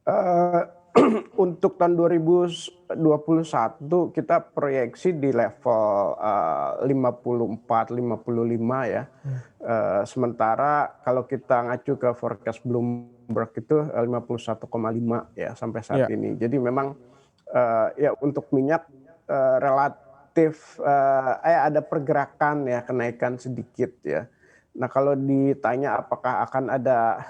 Eee, untuk tahun 2021 kita proyeksi di level, 54, 55 ya. Sementara kalau kita ngacu ke forecast Bloomberg itu, 51,5 ya sampai saat Ya. ini. Jadi memang, ya untuk minyak, relatif, ada pergerakan ya, kenaikan sedikit ya. Nah, kalau ditanya apakah akan ada,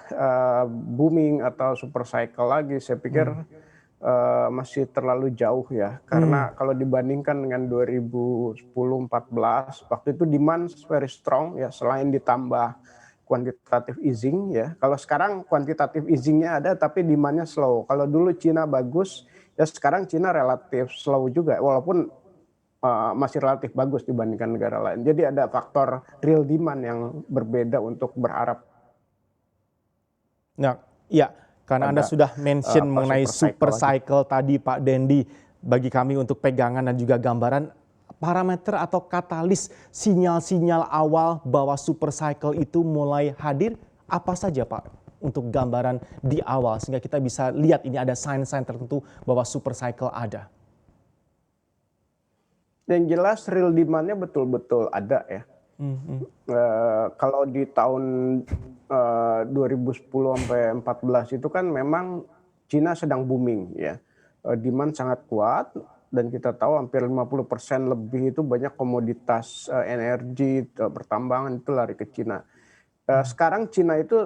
booming atau super cycle lagi, saya pikir, Mmm. masih terlalu jauh ya. Mmm. Karena kalau dibandingkan dengan 2010, 14, waktu itu demand very strong ya, selain ditambah quantitative easing ya. Kalau sekarang quantitative easing-nya ada, tapi demand-nya slow. Kalau dulu Cina bagus, ya sekarang Cina relatif slow juga, walaupun masih relatif bagus dibandingkan negara lain. Jadi ada faktor real demand yang berbeda untuk berharap Nah, iya, karena Anda pada, sudah mention mengenai super cycle super lagi. cycle tadi Pak Dendi, bagi kami untuk pegangan dan juga gambaran, parameter atau katalis sinyal-sinyal awal bahwa super cycle itu mulai hadir, apa saja Pak? Untuk gambaran di awal, sehingga kita bisa lihat ini ada sign-sign tertentu bahwa super cycle ada. Yang jelas real demand-nya betul-betul ada ya. Mhm. Kalau di tahun, 2010 sampai 14 itu kan memang Cina sedang booming ya, demand sangat kuat dan kita tahu hampir 50% lebih itu banyak komoditas, energi, pertambangan itu lari ke Cina. Sekarang Cina itu,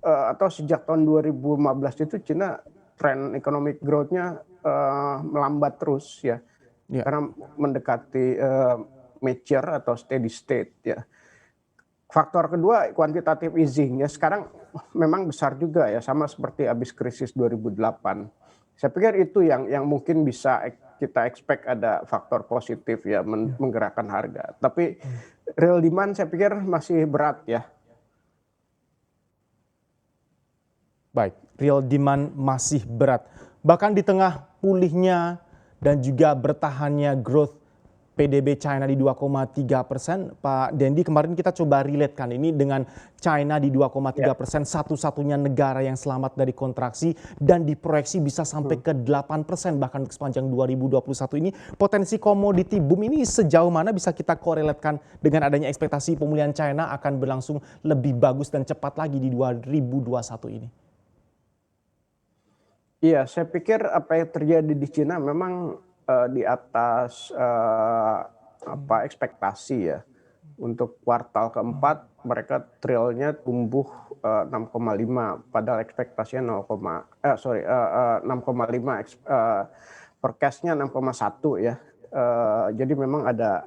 atau sejak tahun 2015 itu Cina tren economic growth-nya, melambat terus ya, Ya. karena mendekati, mature atau steady state ya. Faktor kedua quantitative easing ya, sekarang memang besar juga ya, sama seperti habis krisis 2008. Saya pikir itu yang mungkin bisa kita expect ada faktor positif ya, Ya. menggerakkan harga. Tapi real demand saya pikir masih berat ya. Baik, real demand masih berat. Bahkan di tengah pulihnya dan juga bertahannya growth PDB China di 2,3%, Pak Dendi, kemarin kita coba relate-kan ini dengan China di Ya. 2,3%, satu-satunya negara yang selamat dari kontraksi dan diproyeksi bisa sampai ke 8% bahkan sepanjang 2021 ini. Potensi komoditi boom ini sejauh mana bisa kita korelatkan dengan adanya ekspektasi pemulihan China akan berlangsung lebih bagus dan cepat lagi di 2021 ini? Iya, saya pikir apa yang terjadi di Cina memang, di atas, ekspektasi ya. Untuk kuartal keempat mereka trailnya tumbuh, 6,5 padahal ekspektasinya 6,5 forecast-nya 6,1 ya. Jadi memang ada,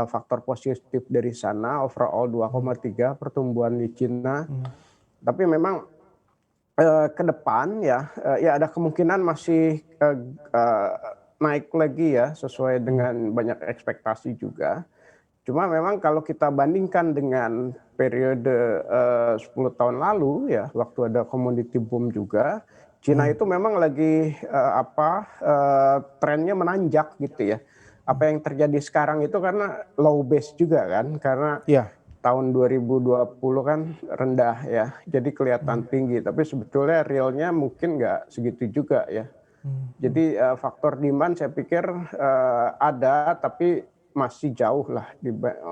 faktor positif dari sana, overall 2,3 pertumbuhan di Cina. Tapi memang, ke depan ya, ya ada kemungkinan masih, eee, naik lagi ya, sesuai dengan banyak ekspektasi juga. Cuma memang kalau kita bandingkan dengan periode, 10 tahun lalu ya, waktu ada commodity boom juga, Cina itu memang lagi, trennya menanjak gitu ya. Apa yang terjadi sekarang itu karena low base juga kan, karena Ya. tahun 2020 kan rendah ya, jadi kelihatan tinggi, tapi sebetulnya realnya mungkin nggak segitu juga ya. Jadi, faktor demand saya pikir, ada, tapi masih jauh lah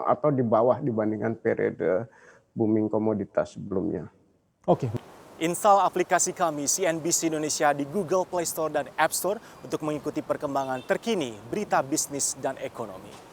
atau di bawah dibandingkan periode booming komoditas sebelumnya. Oke. Install aplikasi kami CNBC Indonesia di Google Play Store dan App Store untuk mengikuti perkembangan terkini berita bisnis dan ekonomi.